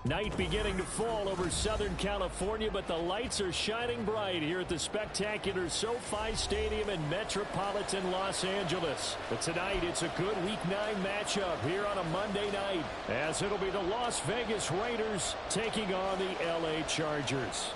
Night beginning to fall over Southern California, but the lights are shining bright here at the spectacular SoFi Stadium in metropolitan Los Angeles. But tonight, it's a good Week 9 matchup here on a Monday night, as it'll be the Las Vegas Raiders taking on the LA Chargers.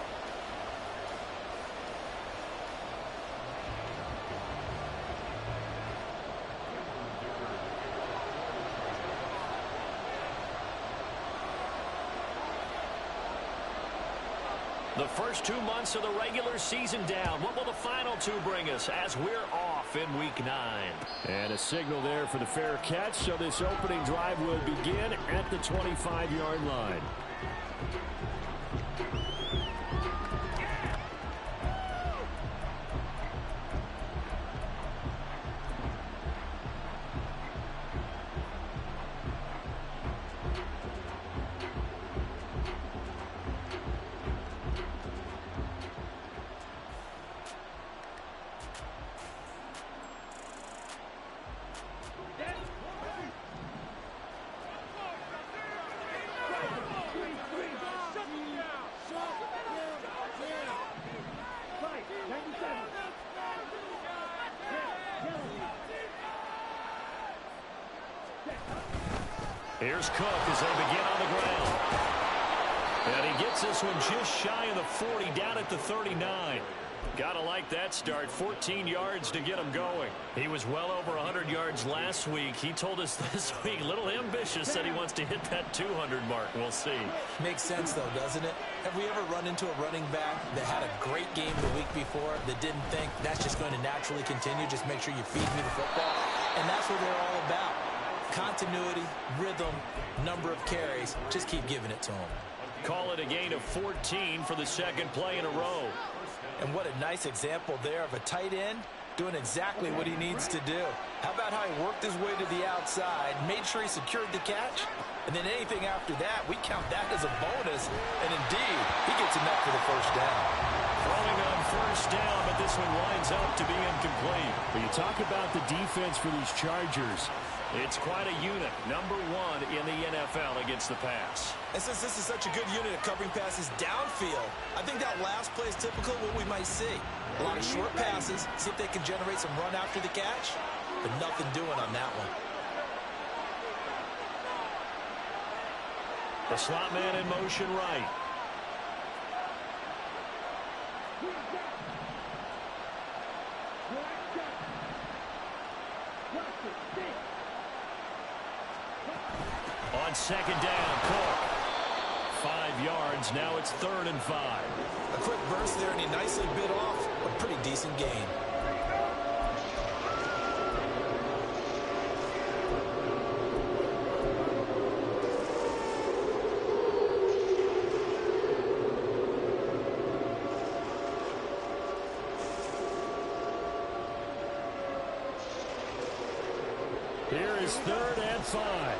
The first 2 months of the regular season down. What will the final 2 bring us as we're off in Week 9? And a signal there for the fair catch, so this opening drive will begin at the 25-yard line. Here's Cook as they begin on the ground. And he gets this one just shy of the 40, down at the 39. Gotta like that start. 14 yards to get him going. He was well over 100 yards last week. He told us this week, a little ambitious, said he wants to hit that 200 mark. We'll see. Makes sense, though, doesn't it? Have we ever run into a running back that had a great game the week before that didn't think that's just going to naturally continue? Just make sure you feed me the football. And that's what they're all about. Continuity, rhythm, number of carries. Just keep giving it to him. Call it a gain of 14 for the second play in a row. And what a nice example there of a tight end doing exactly what he needs to do. How about how he worked his way to the outside, made sure he secured the catch, and then anything after that, we count that as a bonus. And indeed, he gets enough for the first down. Throwing on first down, but this one winds up to be incomplete. When you talk about the defense for these Chargers, it's quite a unit, number 1 in the NFL against the pass. And since this is such a good unit of covering passes downfield, I think that last play is typical of what we might see. A lot of short passes, see if they can generate some run after the catch, but nothing doing on that one. The slot man in motion right. On second down, Cook. 5 yards, now it's 3rd and 5. A quick burst there, and he nicely bit off a pretty decent gain. Here is 3rd and 5.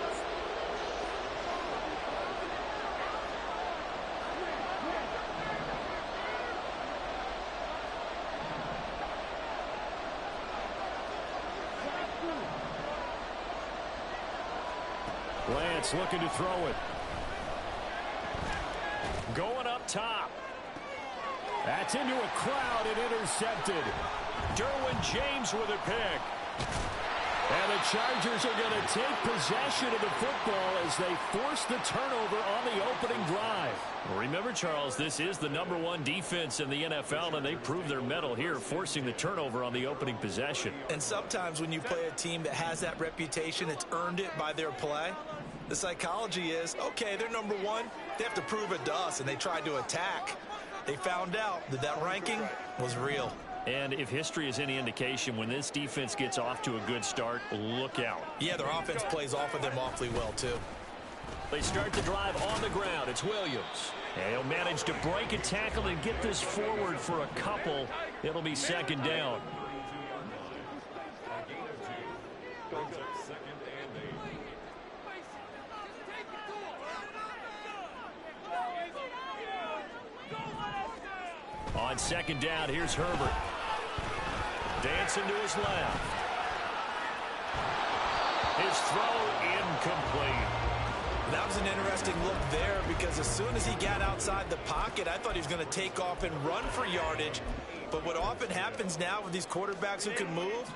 Lance looking to throw it. Going up top. That's into a crowd and intercepted. Derwin James with a pick. And the Chargers are going to take possession of the football as they force the turnover on the opening drive. Well, remember, Charles, this is the number 1 defense in the NFL, and they prove their mettle here, forcing the turnover on the opening possession. And sometimes when you play a team that has that reputation, it's earned it by their play. The psychology is, okay, they're number 1. They have to prove it to us, and they tried to attack. They found out that that ranking was real. And if history is any indication, when this defense gets off to a good start, look out. Yeah, their offense plays off of them awfully well, too. They start the drive on the ground. It's Williams. And he'll manage to break a tackle and get this forward for a couple. It'll be second down. On second down, here's Herbert. Dancing to his left. His throw incomplete. That was an interesting look there because as soon as he got outside the pocket, I thought he was going to take off and run for yardage. But what often happens now with these quarterbacks who can move,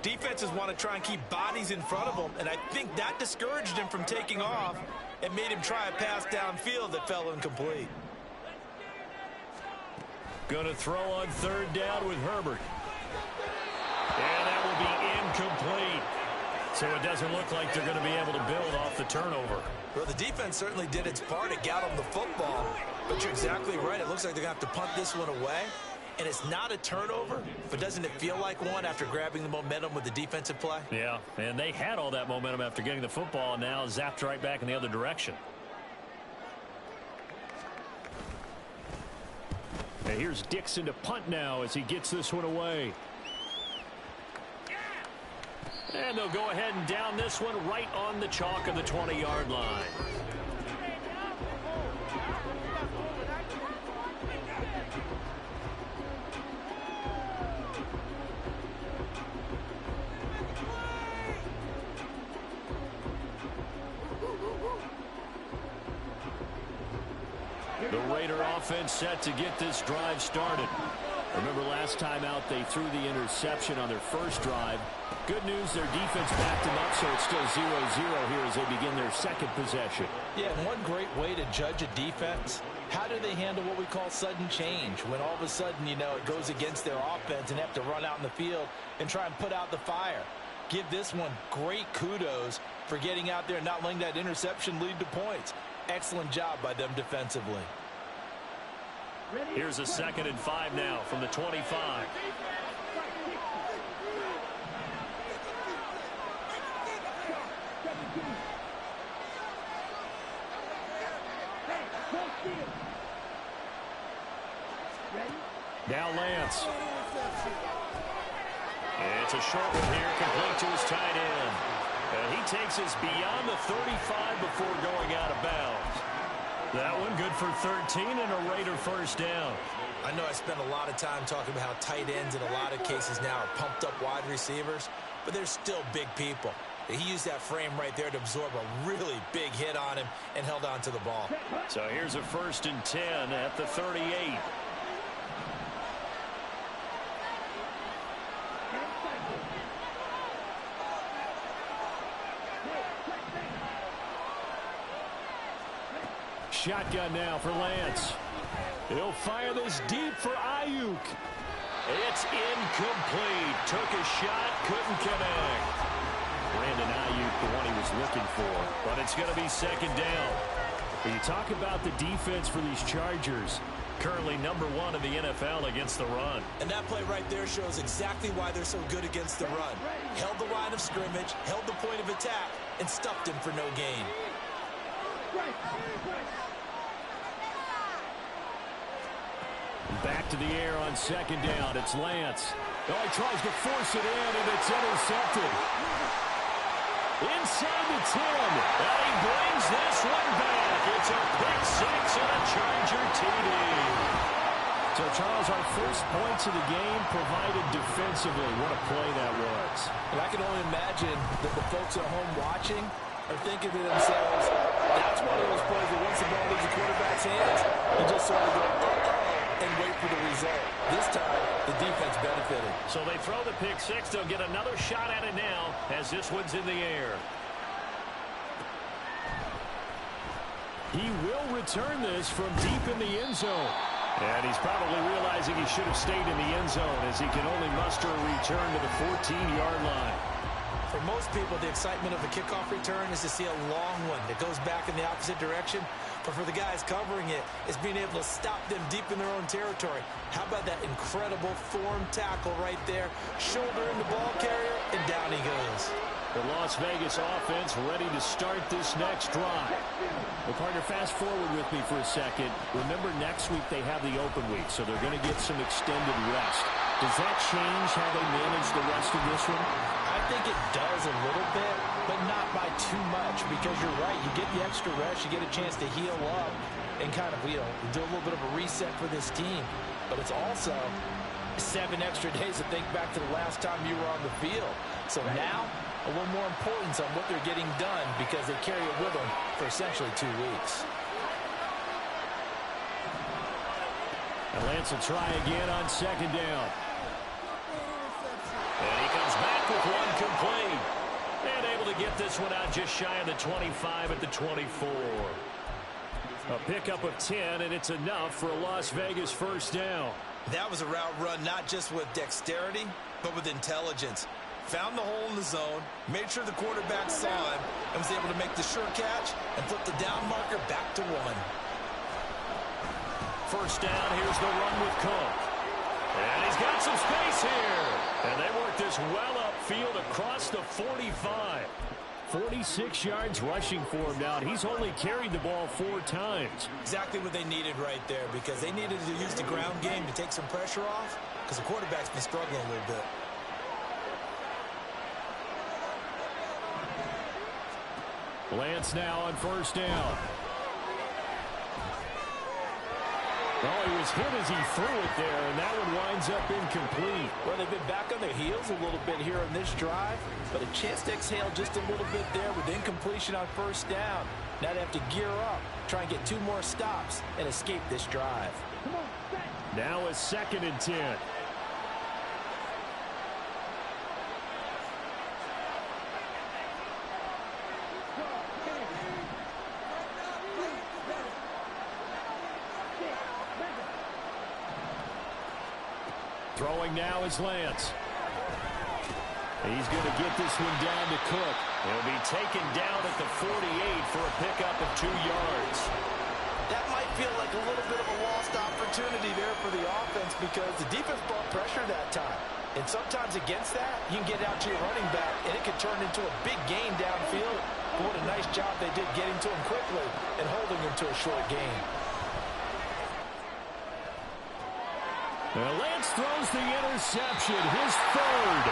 defenses want to try and keep bodies in front of them, and I think that discouraged him from taking off and made him try a pass downfield that fell incomplete. Going to throw on third down with Herbert. And that will be incomplete. So it doesn't look like they're going to be able to build off the turnover. Well, the defense certainly did its part to get them the football, but you're exactly right. It looks like they're going to have to punt this one away. And it's not a turnover, but doesn't it feel like one after grabbing the momentum with the defensive play? Yeah, and they had all that momentum after getting the football, and now zapped right back in the other direction. And here's Dixon to punt now as he gets this one away. And they'll go ahead and down this one right on the chalk of the 20-yard line. The Raider offense set to get this drive started. Remember last time out they threw the interception on their first drive. Good news, their defense backed them up, so it's still 0-0 here as they begin their second possession. Yeah, and one great way to judge a defense, how do they handle what we call sudden change? When all of a sudden, you know, it goes against their offense and they have to run out in the field and try and put out the fire. Give this one great kudos for getting out there and not letting that interception lead to points. Excellent job by them defensively. Here's a 2nd and 5 now from the 25. Now Lance. It's a short one here, complete to his tight end. And he takes us beyond the 35 before going out of bounds. That one good for 13 and a Raider first down. I know I spent a lot of time talking about how tight ends in a lot of cases now are pumped up wide receivers, but they're still big people. He used that frame right there to absorb a really big hit on him and held on to the ball. So here's a 1st and 10 at the 38. Shotgun now for Lance. He'll fire this deep for Ayuk. It's incomplete. Took a shot, couldn't connect. Brandon Ayuk, the one he was looking for. But it's going to be 2nd down. When you talk about the defense for these Chargers, currently #1 in the NFL against the run. And that play right there shows exactly why they're so good against the run. Held the line of scrimmage, held the point of attack, and stuffed him for no gain. Back to the air on 2nd down. It's Lance. Oh, he tries to force it in, and it's intercepted. Inside the 10. And he brings this one back. It's a pick 6 and a Charger TD. So, Charles, our first points of the game provided defensively. What a play that was. And I can only imagine that the folks at home watching are thinking to themselves, that's one of those plays that once the ball leaves the quarterback's hands, you just sort of go, and wait for the result. This time, the defense benefited. So they throw the pick 6. They'll get another shot at it now as this one's in the air. He will return this from deep in the end zone. And he's probably realizing he should have stayed in the end zone as he can only muster a return to the 14-yard line. For most people, the excitement of a kickoff return is to see a long one that goes back in the opposite direction. But for the guys covering it, it's being able to stop them deep in their own territory. How about that incredible form tackle right there? Shoulder in the ball carrier, and down he goes. The Las Vegas offense ready to start this next drive. Well, partner, fast forward with me for a second. Remember, next week they have the open week, so they're going to get some extended rest. Does that change how they manage the rest of this one? I think it does a little bit, but not by too much, because you're right. You get the extra rest, you get a chance to heal up and kind of, do a little bit of a reset for this team. But it's also 7 extra days to think back to the last time you were on the field. So now a little more importance on what they're getting done because they carry it with them for essentially 2 weeks. And Lance will try again on second down. And he comes back with one complete. And able to get this one out just shy of the 25 at the 24. A pickup of 10, and it's enough for a Las Vegas first down. That was a route run not just with dexterity, but with intelligence. Found the hole in the zone, made sure the quarterback saw him, and was able to make the sure catch and flip the down marker back to 1. First down, here's the run with Cook. And he's got some space here. And they work this well upfield across the 45. 46 yards rushing for him now. He's only carried the ball 4 times. Exactly what they needed right there, because they needed to use the ground game to take some pressure off, because the quarterback's been struggling a little bit. Lance now on first down. Oh, he was hit as he threw it there, and that one winds up incomplete. Well, they've been back on their heels a little bit here on this drive, but a chance to exhale just a little bit there with incompletion on first down. Now they have to gear up, try and get 2 more stops, and escape this drive. Now a 2nd and 10. Throwing now is Lance. He's going to get this one down to Cook. He'll be taken down at the 48 for a pickup of 2 yards. That might feel like a little bit of a lost opportunity there for the offense because the defense brought pressure that time. And sometimes against that, you can get out to your running back, and it could turn into a big gain downfield. But what a nice job they did getting to him quickly and holding him to a short gain. Lance throws the interception, his 3rd.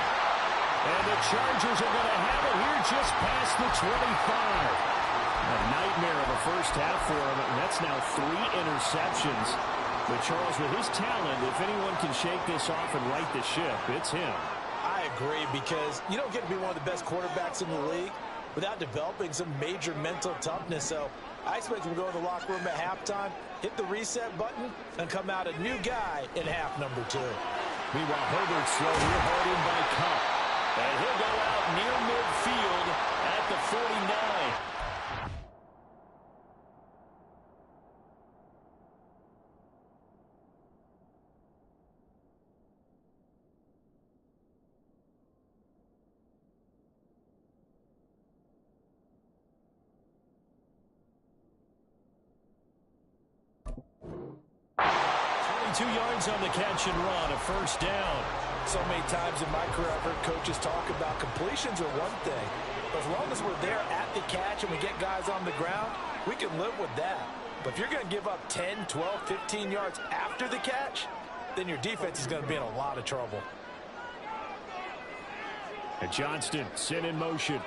And the Chargers are going to have it here just past the 25. A nightmare of a first half for him, and that's now 3 interceptions. But Charles, with his talent, if anyone can shake this off and right the ship, it's him. I agree, because you don't get to be one of the best quarterbacks in the league without developing some major mental toughness. So I expect him to go to the locker room at halftime, hit the reset button, and come out a new guy in half number 2. Meanwhile, Herbert's throw here hard in by Cup. And he'll go out near midfield at the 49. Yards on the catch and run, a first down. So many times in my career I've heard coaches talk about completions are one thing. But as long as we're there at the catch and we get guys on the ground, we can live with that. But if you're going to give up 10, 12, 15 yards after the catch, then your defense is going to be in a lot of trouble. And Johnston sent in motion.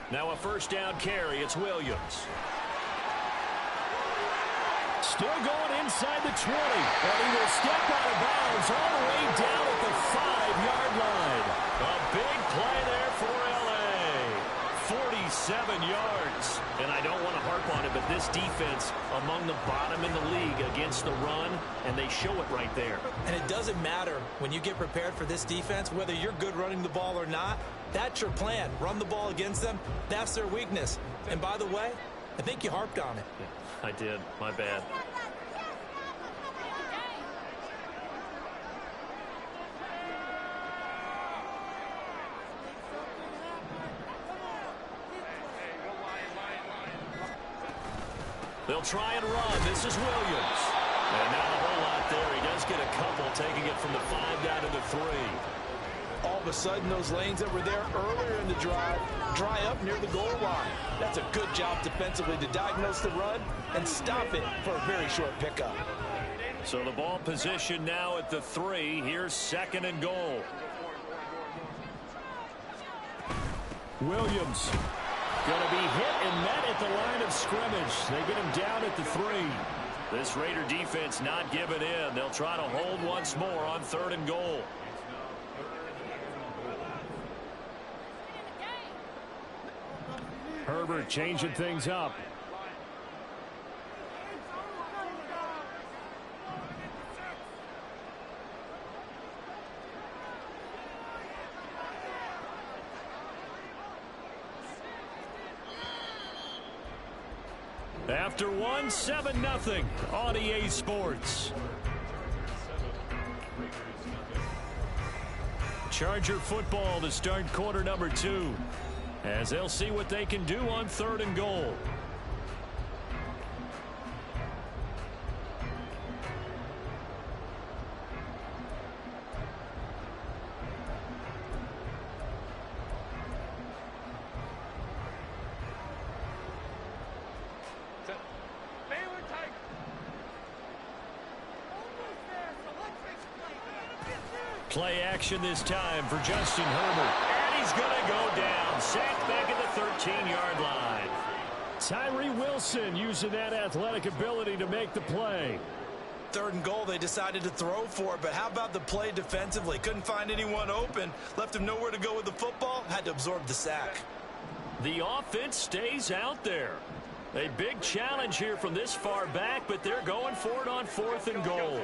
Now a first down carry. It's Williams. Still going inside the 20. And he will step out of bounds all the way down at the 5-yard line. A big play there for L.A. 47 yards. And I don't want to harp on it, but this defense among the bottom in the league against the run, and they show it right there. And it doesn't matter when you get prepared for this defense, whether you're good running the ball or not. That's your plan. Run the ball against them. That's their weakness. And by the way, I think you harped on it. Yeah, I did. My bad. They'll try and run. This is Williams. And not a whole lot there. He does get a couple, taking it from the 5 down to the 3. All of a sudden, those lanes that were there earlier in the drive dry up near the goal line. That's a good job defensively to diagnose the run and stop it for a very short pickup. So the ball position now at the 3. Here's 2nd and goal. Williams going to be hit and met at the line of scrimmage. They get him down at the 3. This Raider defense not giving in. They'll try to hold once more on 3rd and goal. Herbert changing things up. After one, 7-0 on EA Sports. Charger football to start quarter number 2. As they'll see what they can do on 3rd and goal. Play action this time for Justin Herbert. And he's going to go down. Sacked back at the 13-yard line. Tyree Wilson using that athletic ability to make the play. 3rd and goal, they decided to throw for it, but how about the play defensively? Couldn't find anyone open. Left him nowhere to go with the football. Had to absorb the sack. The offense stays out there. A big challenge here from this far back, but they're going for it on 4th and goal.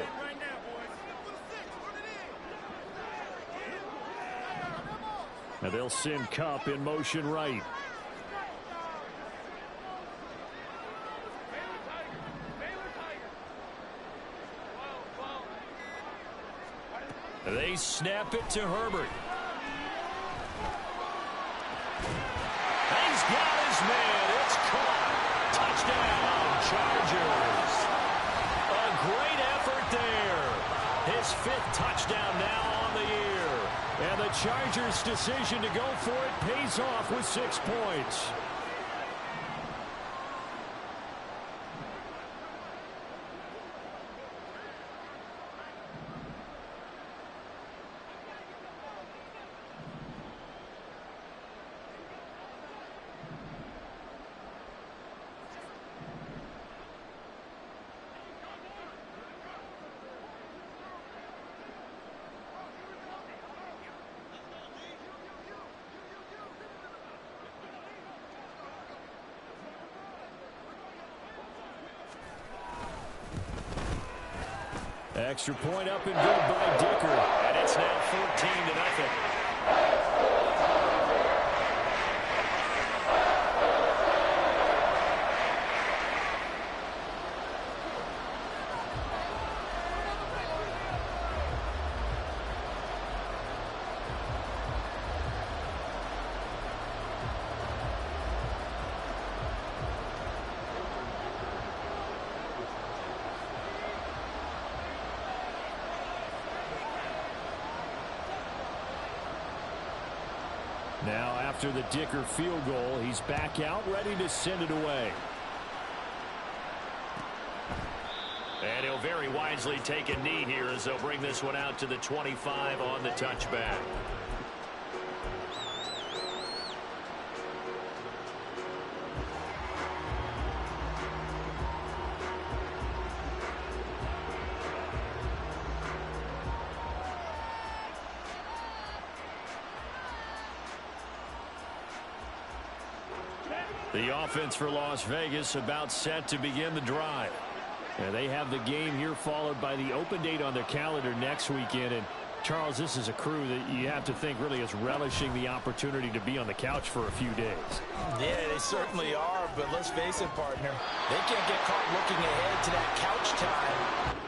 Now they'll send Kupp in motion right. They snap it to Herbert. He's got his man. It's caught. Touchdown, Chargers. A great effort there. His 5th touchdown now on the year. And the Chargers' decision to go for it pays off with 6 points. Extra point up and good by Dicker. And it's now 14-0. Now after the Dicker field goal, he's back out ready to send it away. And he'll very wisely take a knee here as they'll bring this one out to the 25 on the touchback. The offense for Las Vegas about set to begin the drive. And they have the game here followed by the open date on their calendar next weekend. And Charles, this is a crew that you have to think really is relishing the opportunity to be on the couch for a few days. Yeah, they certainly are, but let's face it, partner. They can't get caught looking ahead to that couch time.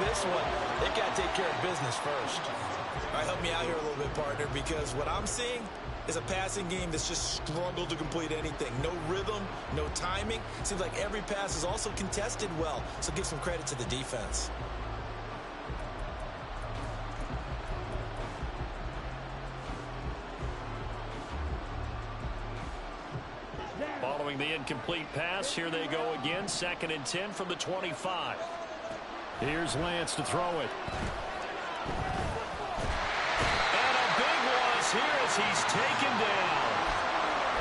This one, they've got to take care of business first. All right, help me out here a little bit, partner, because what I'm seeing, is a passing game that's just struggled to complete anything. No rhythm, no timing. Seems like every pass is also contested well, so give some credit to the defense. Following the incomplete pass, here they go again. 2nd and 10 from the 25. Here's Lance to throw it. And a big loss here as he's taken down.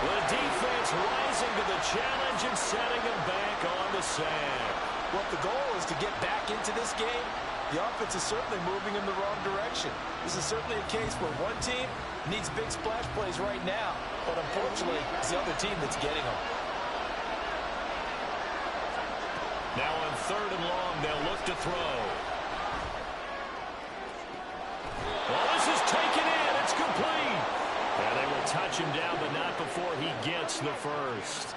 The defense rising to the challenge and setting him back on the sand. What the goal is to get back into this game. The offense is certainly moving in the wrong direction. This is certainly a case where one team needs big splash plays right now, but unfortunately, it's the other team that's getting them. Now on 3rd and long, they'll look to throw. Well, this is taken in. It's complete. And they will touch him down, but not before he gets the first.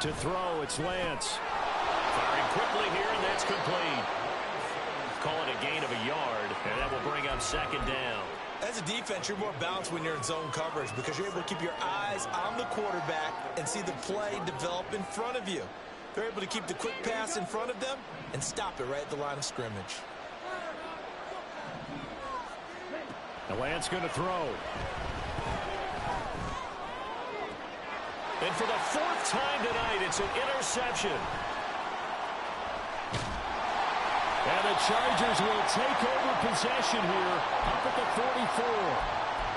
To throw, it's Lance. Firing quickly here, and that's complete. Call it a gain of a yard, and that will bring up 2nd down. As a defense, you're more balanced when you're in zone coverage because you're able to keep your eyes on the quarterback and see the play develop in front of you. They're able to keep the quick pass in front of them and stop it right at the line of scrimmage. And Lance going to throw. And for the 4th time tonight, it's an interception. And the Chargers will take over possession here up at the 44.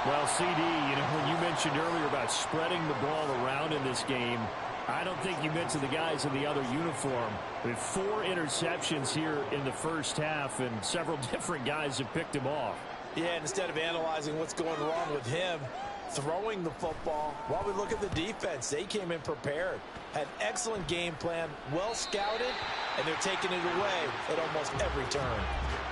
Well, CD, when you mentioned earlier about spreading the ball around in this game, I don't think you mentioned the guys in the other uniform. With 4 interceptions here in the first half, and several different guys have picked him off. Yeah, instead of analyzing what's going wrong with him, throwing the football, while we look at the defense, they came in prepared. Had an excellent game plan, well scouted, and they're taking it away at almost every turn.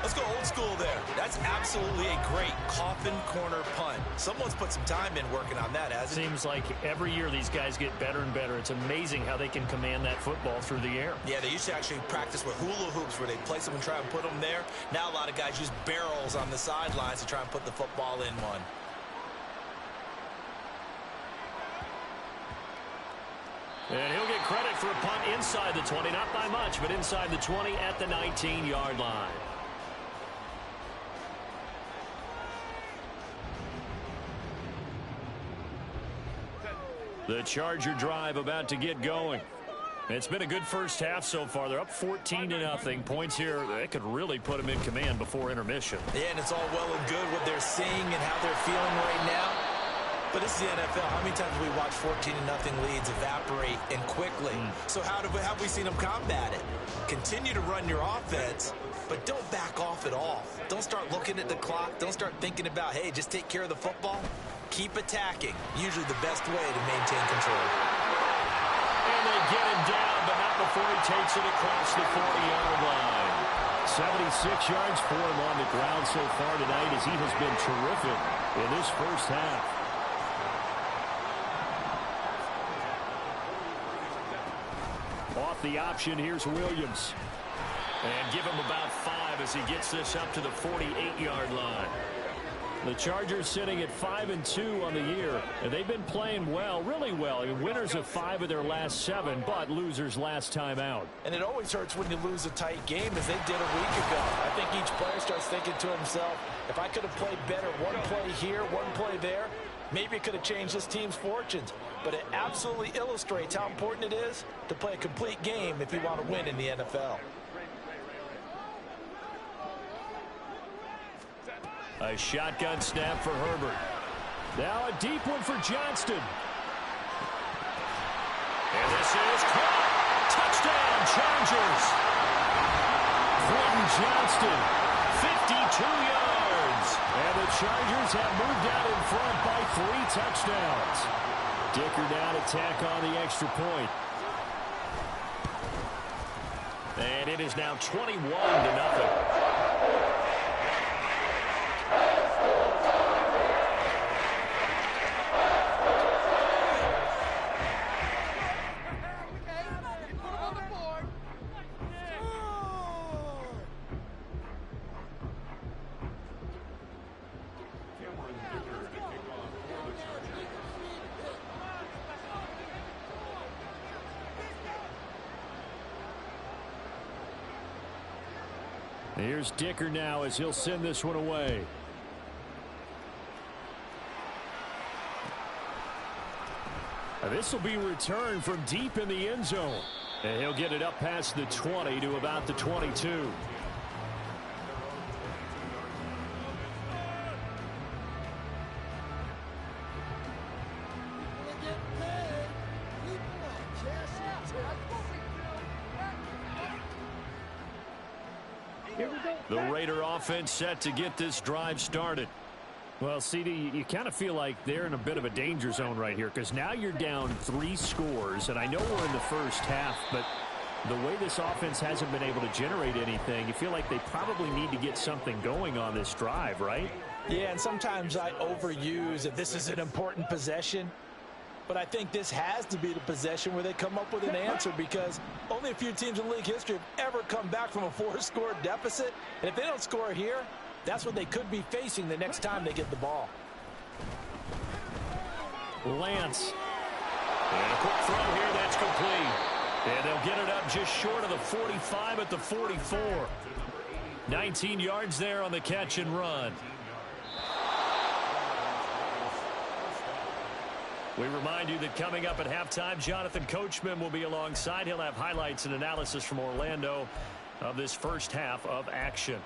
Let's go old school there. That's absolutely a great coffin corner punt. Someone's put some time in working on that, hasn't it? Seems like every year these guys get better and better. It's amazing how they can command that football through the air. Yeah, they used to actually practice with hula hoops where they place them and try and put them there. Now a lot of guys use barrels on the sidelines to try and put the football in one. And he'll get credit for a punt inside the 20, not by much, but inside the 20 at the 19-yard line. The Charger drive about to get going. It's been a good first half so far. They're up 14-0. Points here that could really put them in command before intermission. Yeah, and it's all well and good what they're seeing and how they're feeling right now. But this is the NFL. How many times have we watched 14-0 leads evaporate and quickly? So how have we seen them combat it? Continue to run your offense, but don't back off at all. Don't start looking at the clock. Don't start thinking about, hey, just take care of the football. Keep attacking. Usually the best way to maintain control. And they get him down, but not before he takes it across the 40-yard line. 76 yards for him on the ground so far tonight as he has been terrific in this first half. Off the option, here's Williams. And give him about 5 as he gets this up to the 48-yard line. The Chargers sitting at 5-2 on the year, and they've been playing well, really well. I mean, winners of 5 of their last 7, but losers last time out. And it always hurts when you lose a tight game, as they did a week ago. I think each player starts thinking to himself, if I could have played better one play here, one play there, maybe it could have changed this team's fortunes. But it absolutely illustrates how important it is to play a complete game if you want to win in the NFL. A shotgun snap for Herbert. Now a deep one for Johnston. And this is caught. Touchdown, Chargers. Quentin Johnston, 52 yards. And the Chargers have moved out in front by 3 touchdowns. Dicker now to tack on the extra point. And it is now 21-0. Here's Dicker now as he'll send this one away. This will be returned from deep in the end zone. And he'll get it up past the 20 to about the 22. The Raider offense set to get this drive started. Well, CD, you kind of feel like they're in a bit of a danger zone right here because now you're down 3 scores, and I know we're in the first half, but the way this offense hasn't been able to generate anything, you feel like they probably need to get something going on this drive, right? Yeah, and sometimes I overuse if this is an important possession, but I think this has to be the possession where they come up with an answer because only a few teams in league history have ever come back from a 4-score deficit, and if they don't score here, that's what they could be facing the next time they get the ball. Lance. And a quick throw here, that's complete. And they'll get it up just short of the 45 at the 44. 19 yards there on the catch and run. We remind you that coming up at halftime, Jonathan Coachman will be alongside. He'll have highlights and analysis from Orlando of this first half of action.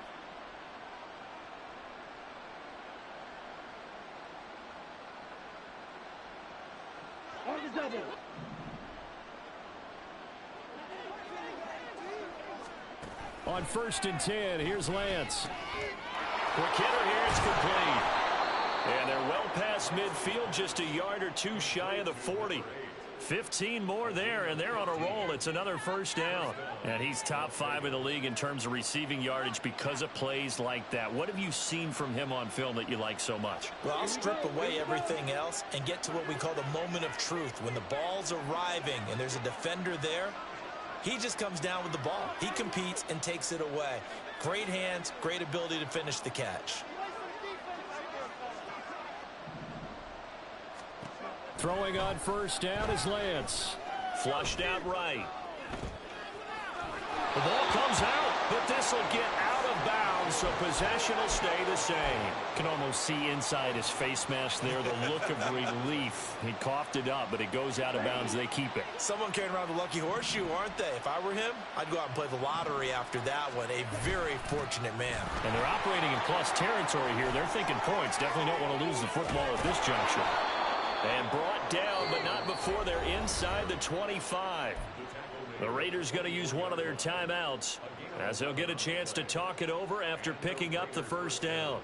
On 1st and 10, here's Lance. Quick hitter here, it's complete. And they're well past midfield, just a yard or 2 shy of the 40. 15 more there, and they're on a roll. It's another first down. And he's top 5 in the league in terms of receiving yardage because of plays like that. What have you seen from him on film that you like so much? Well, I'll strip away everything else and get to what we call the moment of truth. When the ball's arriving and there's a defender there, he just comes down with the ball. He competes and takes it away. Great hands, great ability to finish the catch. Throwing on 1st down is Lance. Flushed out right. The ball comes out, but this will get out of bounds, so possession will stay the same. Can almost see inside his face mask there the look of relief. He coughed it up, but it goes out of bounds. They keep it. Someone carrying around the lucky horseshoe, aren't they? If I were him, I'd go out and play the lottery after that one. A very fortunate man. And they're operating in plus territory here. They're thinking points. Definitely don't want to lose the football at this juncture. And brought down, but not before they're inside the 25. The Raiders going to use one of their timeouts as they'll get a chance to talk it over after picking up the first down.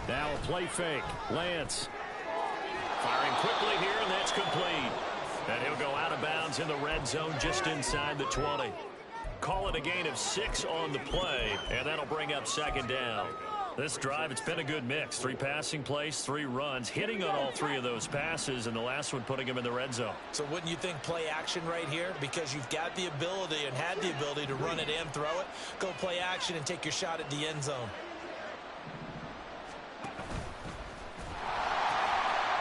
Now a play fake. Lance. Firing quickly here, and that's complete. And he'll go out of bounds in the red zone just inside the 20. Call it a gain of 6 on the play, and that'll bring up 2nd down. This drive, it's been a good mix. 3 passing plays, 3 runs, hitting on all 3 of those passes, and the last one putting him in the red zone. So wouldn't you think play action right here? Because you've got the ability and had the ability to run it and throw it. Go play action and take your shot at the end zone.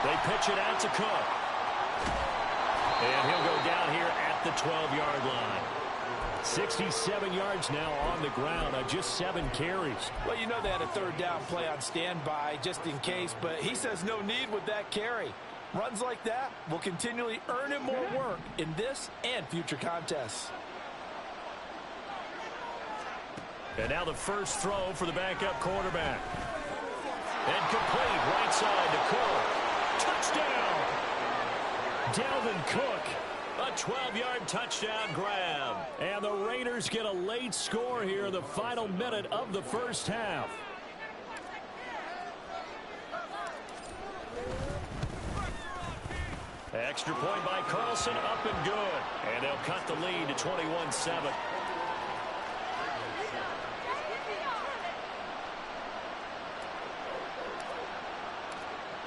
They pitch it out to Cook. And he'll go down here at the 12-yard line. 67 yards now on the ground on just 7 carries. Well, you know they had a 3rd down play on standby just in case, but he says no need with that carry. Runs like that will continually earn him more work in this and future contests. And now the first throw for the backup quarterback. And complete right side to Cook. Touchdown! Dalvin Cook, a 12-yard touchdown grab. And the Raiders get a late score here in the final minute of the first half. Extra point by Carlson, up and good. And they'll cut the lead to 21-7.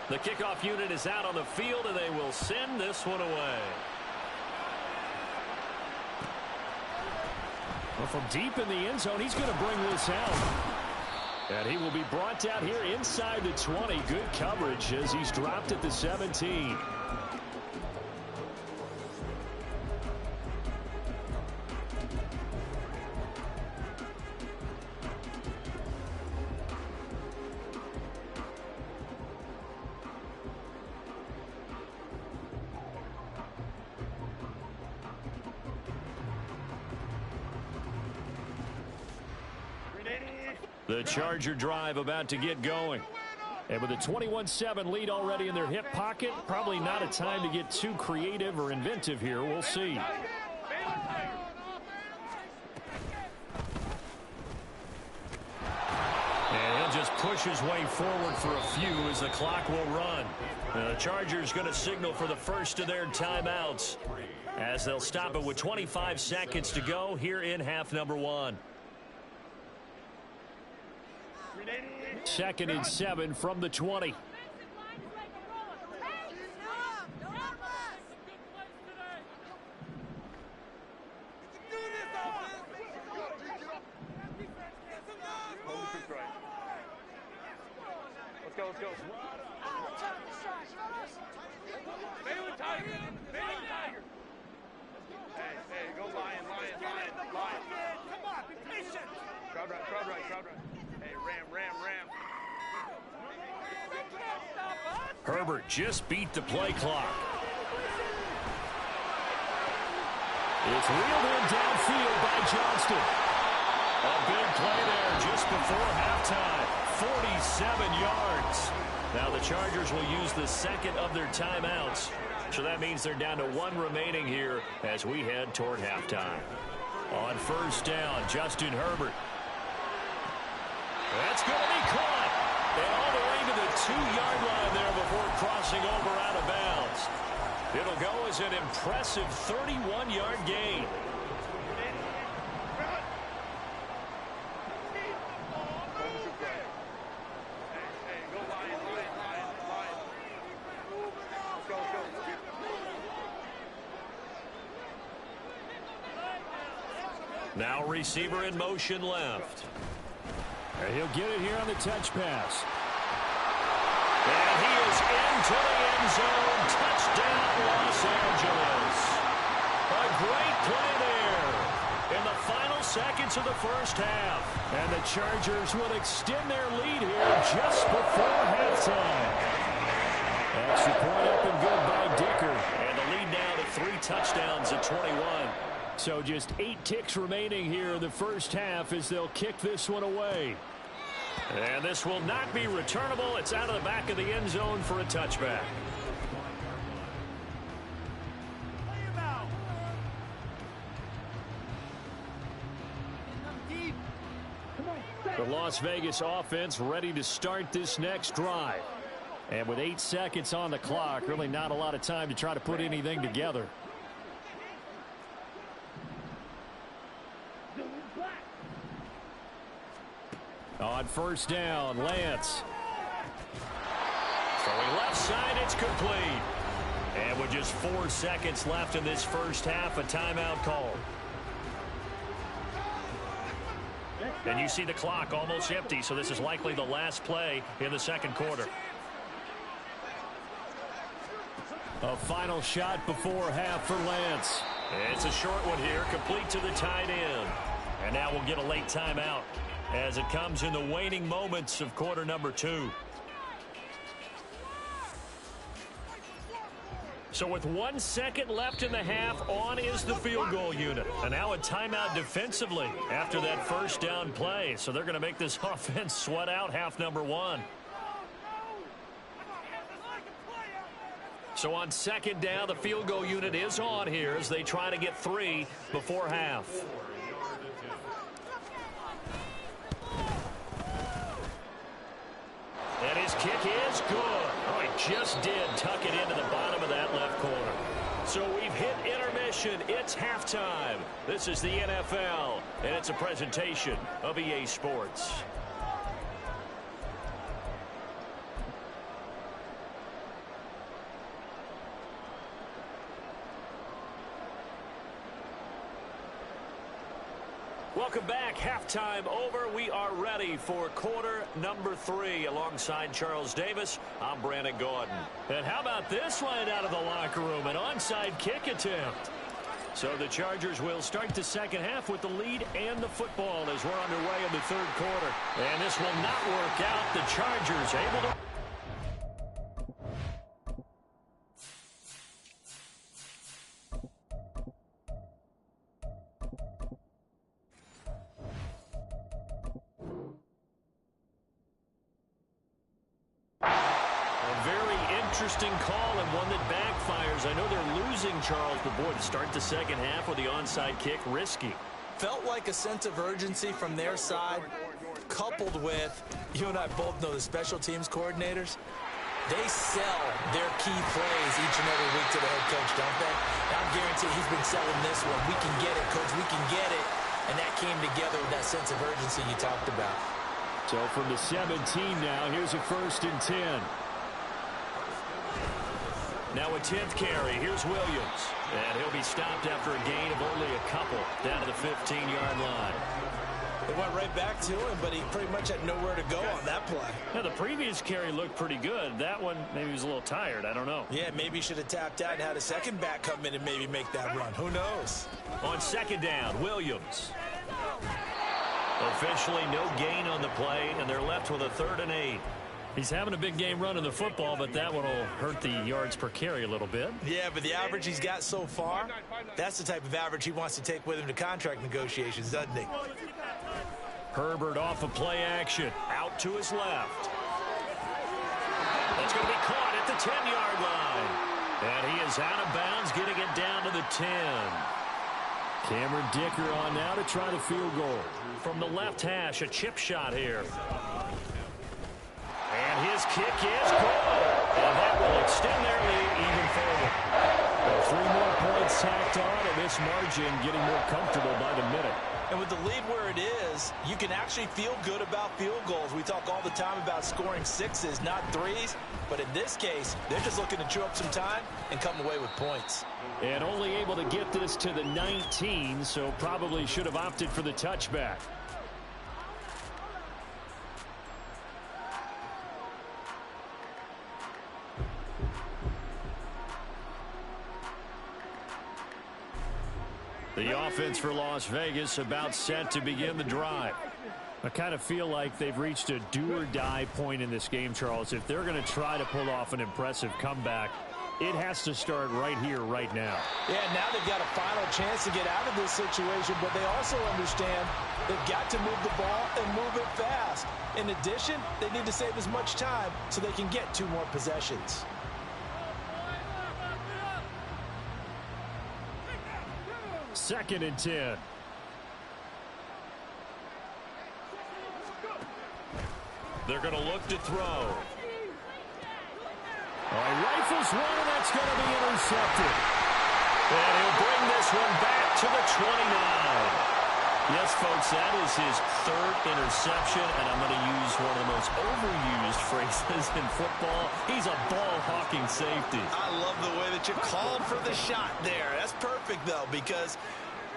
The kickoff unit is out on the field, and they will send this one away. Well, from deep in the end zone, he's going to bring this out. And he will be brought down here inside the 20. Good coverage as he's dropped at the 17. The Charger drive about to get going. And with a 21-7 lead already in their hip pocket, probably not a time to get too creative or inventive here. We'll see. And he'll just push his way forward for a few as the clock will run. The Chargers going to signal for the first of their timeouts as they'll stop it with 25 seconds to go here in half number 1. 2nd and 7 from the 20. Let's go. Hey, go Lion. Come on, be patient. Crowd right. Hey, ram. Herbert just beat the play clock. It's reeled in downfield by Johnston. A big play there just before halftime. 47 yards. Now the Chargers will use the second of their timeouts. So that means they're down to 1 remaining here as we head toward halftime. On first down, Justin Herbert. That's going to be caught. And all the way to the 2-yard line there before crossing over out of bounds. It'll go as an impressive 31-yard gain. Now receiver in motion left. And he'll get it here on the touch pass. And he is into the end zone. Touchdown, Los Angeles. A great play there in the final seconds of the first half. And the Chargers will extend their lead here just before halftime. Extra point up and good by Dicker. And the lead now to 3 touchdowns at 21. So just 8 ticks remaining here in the first half as they'll kick this one away. And this will not be returnable. It's out of the back of the end zone for a touchback. The Las Vegas offense ready to start this next drive. And with 8 seconds on the clock, really not a lot of time to try to put anything together. On first down, Lance. Throwing left side, it's complete. And with just 4 seconds left in this first half, a timeout call. And you see the clock almost empty, so this is likely the last play in the second quarter. A final shot before half for Lance. It's a short one here, complete to the tight end. And now we'll get a late timeout as it comes in the waning moments of quarter number 2. So with 1 second left in the half, on is the field goal unit. And now a timeout defensively after that first down play. So they're going to make this offense sweat out half number 1. So on second down, the field goal unit is on here as they try to get 3 before half. And his kick is good. Oh, he just did tuck it into the bottom of that left corner. So we've hit intermission. It's halftime. This is the NFL, and it's a presentation of EA Sports. Welcome back. Halftime over. We are ready for quarter number 3. Alongside Charles Davis, I'm Brandon Gordon. And how about this right out of the locker room? An onside kick attempt. So the Chargers will start the second half with the lead and the football as we're underway in the third quarter. And this will not work out. The Chargers able to... Interesting call and one that backfires. I know they're losing, Charles, but boy, to start the second half with the onside kick, risky. Felt like a sense of urgency from their side, coupled with, you and I both know the special teams coordinators, they sell their key plays each and every week to the head coach, don't they? And I'm guaranteed he's been selling this one. We can get it, coach, we can get it. And that came together with that sense of urgency you talked about. So from the 17 now, here's a 1st and 10. Now a 10th carry. Here's Williams. And he'll be stopped after a gain of only a couple down to the 15-yard line. It went right back to him, but he pretty much had nowhere to go on that play. Now, the previous carry looked pretty good. That one, maybe he was a little tired. I don't know. Yeah, maybe he should have tapped out and had a second back come in and maybe make that run. Who knows? On 2nd down, Williams. Officially no gain on the play, and they're left with a 3rd and 8. He's having a big game running the football, but that one will hurt the yards per carry a little bit. Yeah, but the average he's got so far, that's the type of average he wants to take with him to contract negotiations, doesn't he? Herbert off of play action. Out to his left. That's going to be caught at the 10-yard line. And he is out of bounds, getting it down to the 10. Cameron Dicker on now to try the field goal. From the left hash, a chip shot here. And his kick is good. And that will extend their lead even further. 3 more points tacked on, and this margin getting more comfortable by the minute. And with the lead where it is, you can actually feel good about field goals. We talk all the time about scoring 6s, not 3s. But in this case, they're just looking to chew up some time and come away with points. And only able to get this to the 19, so probably should have opted for the touchback. The offense for Las Vegas about set to begin the drive. I kind of feel like they've reached a do-or-die point in this game, Charles. If they're going to try to pull off an impressive comeback, it has to start right here, right now. Yeah, now they've got a final chance to get out of this situation, but they also understand they've got to move the ball and move it fast. In addition, they need to save as much time so they can get 2 more possessions. Second and 10. They're going to look to throw. Rifles one, and that's going to be intercepted. And he'll bring this one back to the 29. Yes, folks, that is his 3rd interception, and I'm going to use one of the most overused phrases in football. He's a ball-hawking safety. I love the way that you called for the shot there. That's perfect, though, because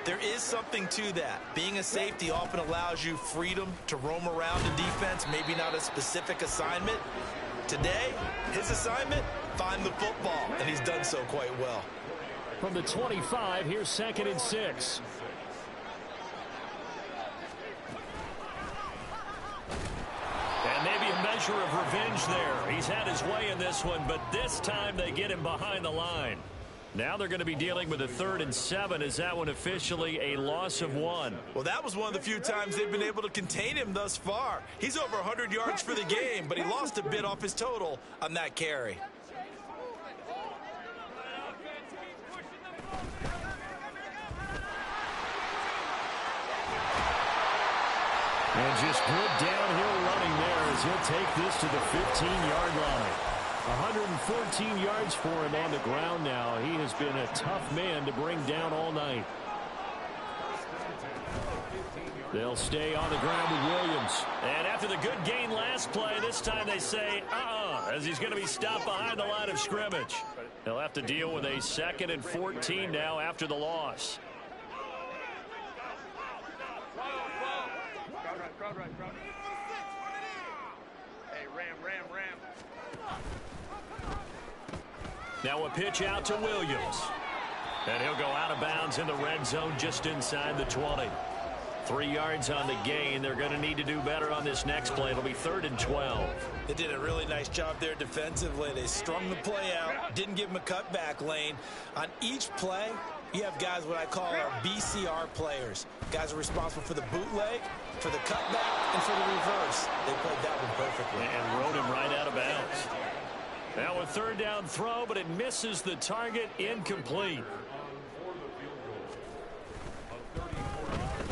there is something to that. Being a safety often allows you freedom to roam around in defense, maybe not a specific assignment. Today, his assignment, find the football, and he's done so quite well. From the 25, here's 2nd and 6. And maybe a measure of revenge there. He's had his way in this one, but this time they get him behind the line. Now they're going to be dealing with a 3rd and 7. Is that one officially a loss of 1? Well, that was one of the few times they've been able to contain him thus far. He's over 100 yards for the game, but he lost a bit off his total on that carry. And just good downhill running there as he'll take this to the 15-yard line. 114 yards for him on the ground now. He has been a tough man to bring down all night. They'll stay on the ground with Williams. And after the good gain last play, this time they say, as he's going to be stopped behind the line of scrimmage. They'll have to deal with a 2nd and 14 now after the loss. Crowd right, crowd right. Hey, ram. Now a pitch out to Williams. And he'll go out of bounds in the red zone just inside the 20. 3 yards on the gain. They're going to need to do better on this next play. It'll be 3rd and 12. They did a really nice job there defensively. They strung the play out, didn't give him a cutback lane. On each play, you have guys what I call our BCR players. Guys are responsible for the bootleg, for the cutback, and for the reverse. They played that one perfectly. And rode him right out of bounds. Now a 3rd down throw, but it misses the target. Incomplete.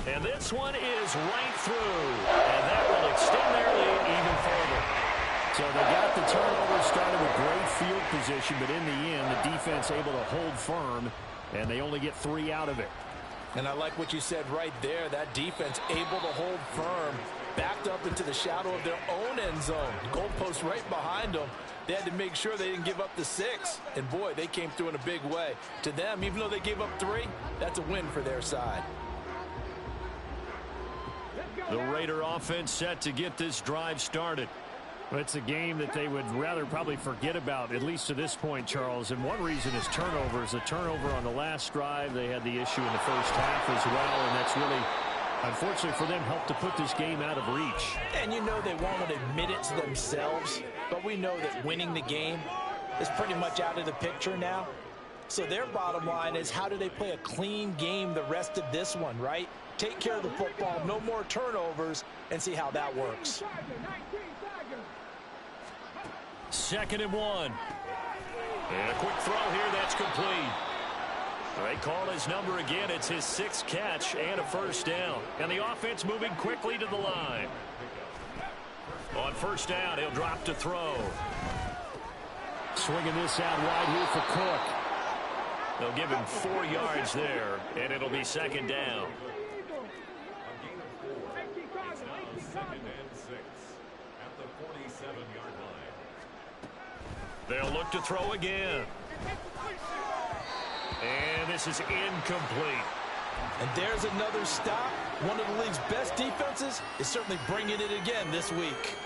And this one is right through. And that will extend their lead even further. So they got the turnover, started with great field position, but in the end, the defense able to hold firm, and they only get 3 out of it. And I like what you said right there. That defense able to hold firm, backed up into the shadow of their own end zone. Goalpost right behind them. They had to make sure they didn't give up the 6. And, boy, they came through in a big way. To them, even though they gave up 3, that's a win for their side. The Raider offense set to get this drive started. Well, it's a game that they would rather probably forget about, at least to this point, Charles. And one reason is turnovers. A turnover on the last drive. They had the issue in the first half as well, and that's really, unfortunately for them, helped to put this game out of reach. And you know they won't admit it to themselves, but we know that winning the game is pretty much out of the picture now. So their bottom line is, how do they play a clean game the rest of this one, right? Take care of the football, no more turnovers, and see how that works. 2nd and 1. And a quick throw here that's complete. They call his number again. It's his 6th catch and a 1st down. And the offense moving quickly to the line. On 1st down, he'll drop to throw. Swinging this out wide here for Cook. They'll give him 4 yards there, and it'll be 2nd down. They'll look to throw again. And this is incomplete. And there's another stop. One of the league's best defenses is certainly bringing it again this week.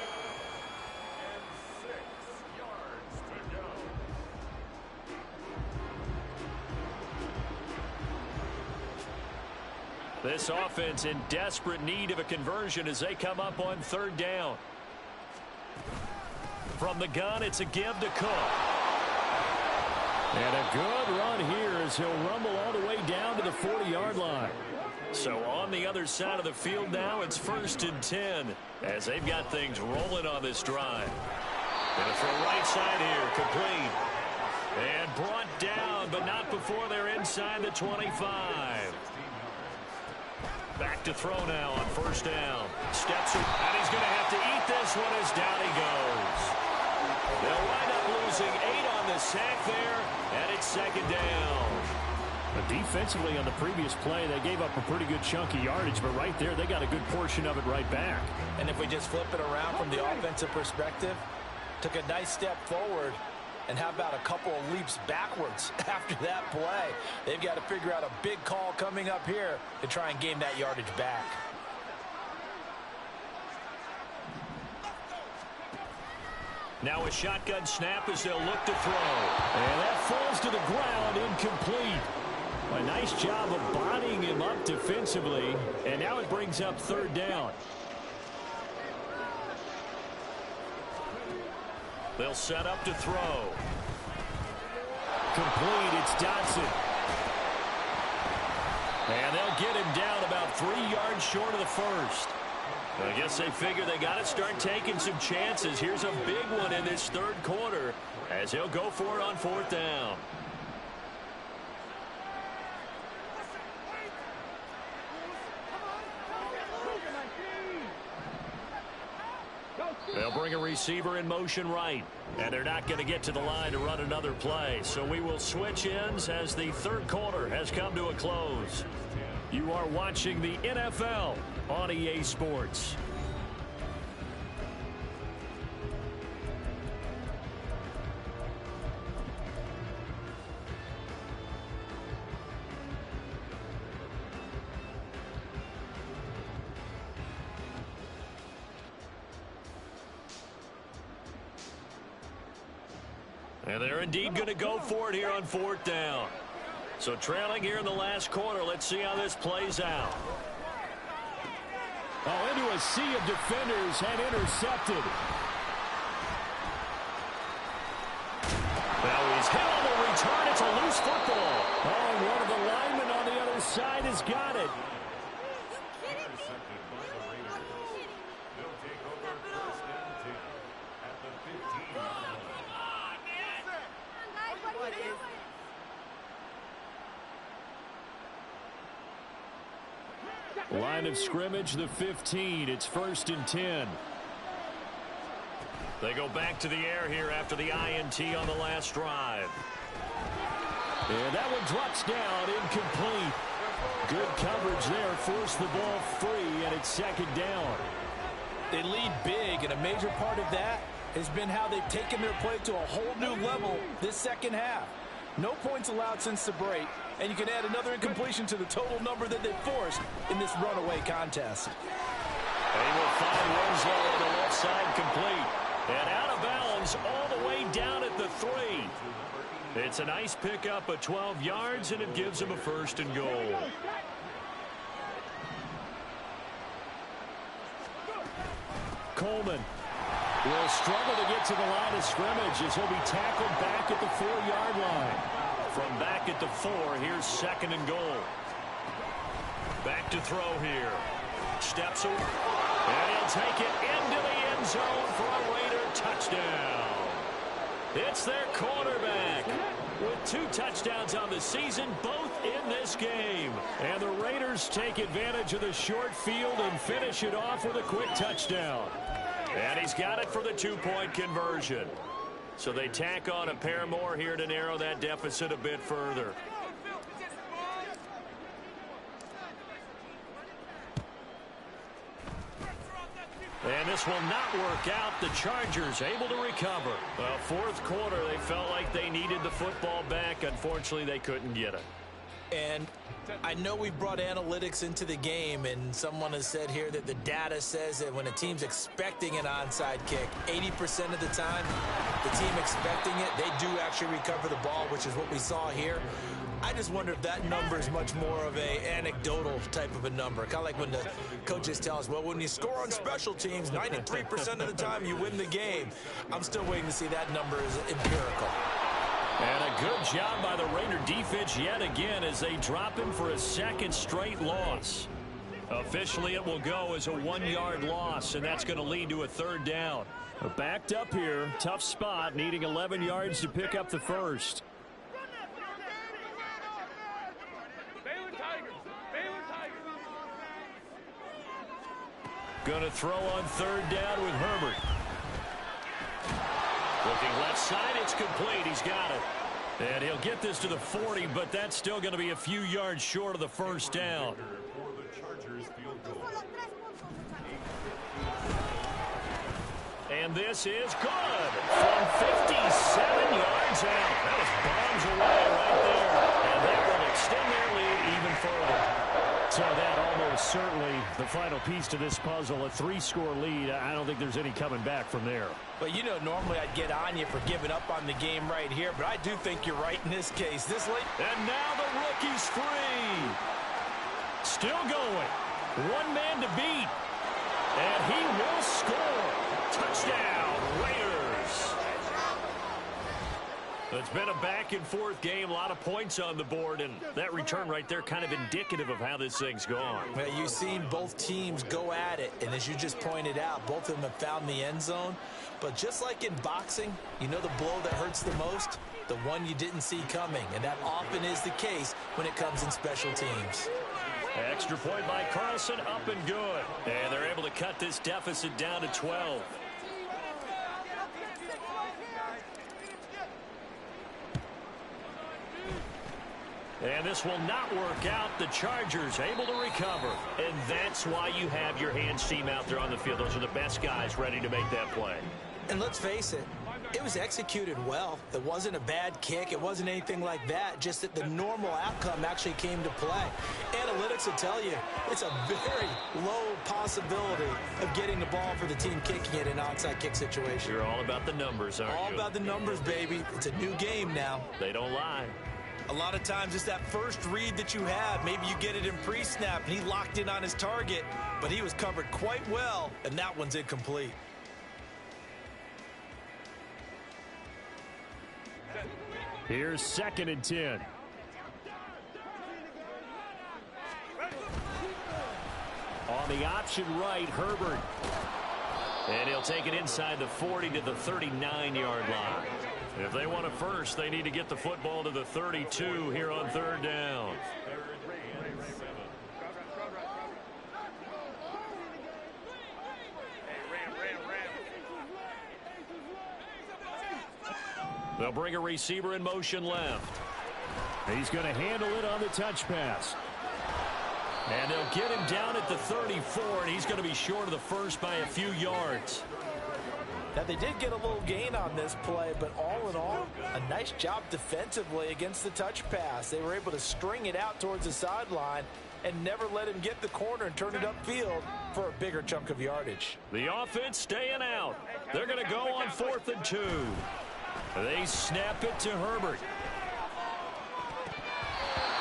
This offense in desperate need of a conversion as they come up on 3rd down. From the gun, it's a give to Cook. And a good run here as he'll rumble all the way down to the 40-yard line. So on the other side of the field now, it's 1st and 10 as they've got things rolling on this drive. And throw right side here, complete. And brought down, but not before they're inside the 25. Back to throw now on 1st down. Steps it, and he's going to have to eat this one as down he goes. They'll wind up losing 8 on the sack there, and it's 2nd down. But defensively on the previous play, they gave up a pretty good chunk of yardage, but right there, they got a good portion of it right back. And if we just flip it around from the offensive perspective, took a nice step forward, and how about a couple of leaps backwards after that play? They've got to figure out a big call coming up here to try and gain that yardage back. Now a shotgun snap as they'll look to throw. And that falls to the ground, incomplete. A nice job of bodying him up defensively, and now it brings up 3rd down. They'll set up to throw. Complete, it's Dotson. And they'll get him down about 3 yards short of the 1st. I guess they figure they got to start taking some chances. Here's a big one in this 3rd quarter as he'll go for it on 4th down. They'll bring a receiver in motion right, and they're not going to get to the line to run another play. So we will switch ends as the 3rd quarter has come to a close. You are watching the NFL on EA Sports. And they're indeed going to go for it here on 4th down. So trailing here in the last quarter. Let's see how this plays out. Oh, into a sea of defenders and intercepted. Now he's hit on the return. It's a loose football. Oh, and one of the linemen on the other side has got it. Line of scrimmage, the 15. It's 1st and 10. They go back to the air here after the INT on the last drive. And that one drops down, incomplete. Good coverage there, forced the ball free, and it's 2nd down. They lead big, and a major part of that has been how they've taken their play to a whole new level this second half. No points allowed since the break, and you can add another incompletion to the total number that they forced in this runaway contest. And he will find Winslow on the left side complete. And out of bounds all the way down at the 3. It's a nice pickup of 12 yards, and it gives him a 1st and goal. Coleman will struggle to get to the line of scrimmage as he'll be tackled back at the 4-yard line. From back at the 4, here's 2nd and goal. Back to throw here. Steps away. And he'll take it into the end zone for a Raider touchdown. It's their quarterback with 2 touchdowns on the season, both in this game. And the Raiders take advantage of the short field and finish it off with a quick touchdown. And he's got it for the 2-point conversion. So they tack on a pair more here to narrow that deficit a bit further. And this will not work out. The Chargers able to recover. Well, 4th quarter, they felt like they needed the football back. Unfortunately, they couldn't get it. And I know we brought analytics into the game, and someone has said here that the data says that when a team's expecting an onside kick, 80% of the time, the team expecting it, they do actually recover the ball, which is what we saw here. I just wonder if that number is much more of a anecdotal type of a number. Kind of like when the coaches tell us, well, when you score on special teams, 93% of the time you win the game. I'm still waiting to see that number is empirical. And a good job by the Raider defense yet again as they drop him for a 2nd straight loss. Officially, it will go as a 1-yard loss, and that's going to lead to a 3rd down. Backed up here, tough spot, needing 11 yards to pick up the 1st. Going to throw on 3rd down with Herbert. Looking left side, it's complete. He's got it. And he'll get this to the 40, but that's still going to be a few yards short of the 1st down. And this is good from 57 yards out. That was bombs away right there. And that will extend their lead even further. So that almost certainly the final piece to this puzzle, a 3-score lead. I don't think there's any coming back from there. But you know, normally I'd get on you for giving up on the game right here, but I do think you're right in this case. This late. And now the rookie's free. Still going. 1 man to beat. And he will score. Touchdown, Raiders. It's been a back-and-forth game, a lot of points on the board, and that return right there kind of indicative of how this thing's gone. Well, you've seen both teams go at it, and as you just pointed out, both of them have found the end zone. But just like in boxing, you know the blow that hurts the most? The one you didn't see coming, and that often is the case when it comes in special teams. Extra point by Carlson, up and good. And they're able to cut this deficit down to 12. And this will not work out. The Chargers able to recover. And that's why you have your hands team out there on the field. Those are the best guys ready to make that play. And let's face it, It was executed well. It wasn't a bad kick. It wasn't anything like that. Just that the normal outcome actually came to play. Analytics will tell you it's a very low possibility of getting the ball for the team kicking it in an onside kick situation. You're all about the numbers, aren't you? All about the numbers, baby. It's a new game now. They don't lie. A lot of times it's that first read that you have. Maybe you get it in pre-snap, and he locked in on his target, but he was covered quite well, and that one's incomplete. Here's 2nd and 10. On the option right, Herbert. And he'll take it inside the 40 to the 39-yard line. If they want a first, they need to get the football to the 32 here on 3rd down. They'll bring a receiver in motion left. He's going to handle it on the touch pass. And they'll get him down at the 34, and he's going to be short of the first by a few yards. Now, they did get a little gain on this play, but all in all, a nice job defensively against the touch pass. They were able to string it out towards the sideline and never let him get the corner and turn it upfield for a bigger chunk of yardage. The offense staying out. They're going to go on 4th and 2. They snap it to Herbert.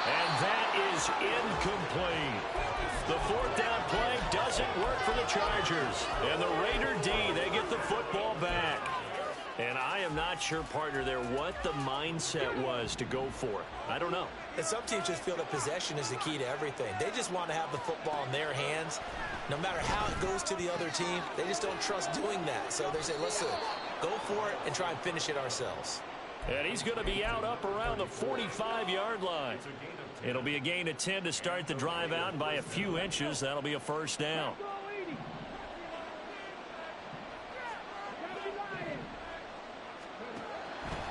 And that is incomplete. The 4th down play doesn't work for the Chargers. And the Raider D, they get the football back. And I am not sure, partner, there what the mindset was to go for it. I don't know. And some teams just feel that possession is the key to everything. They just want to have the football in their hands. No matter how it goes to the other team, they just don't trust doing that. So they say, listen, go for it and try and finish it ourselves. And he's going to be out up around the 45-yard line. It'll be a gain of 10 to start the drive out, and by a few inches, that'll be a first down.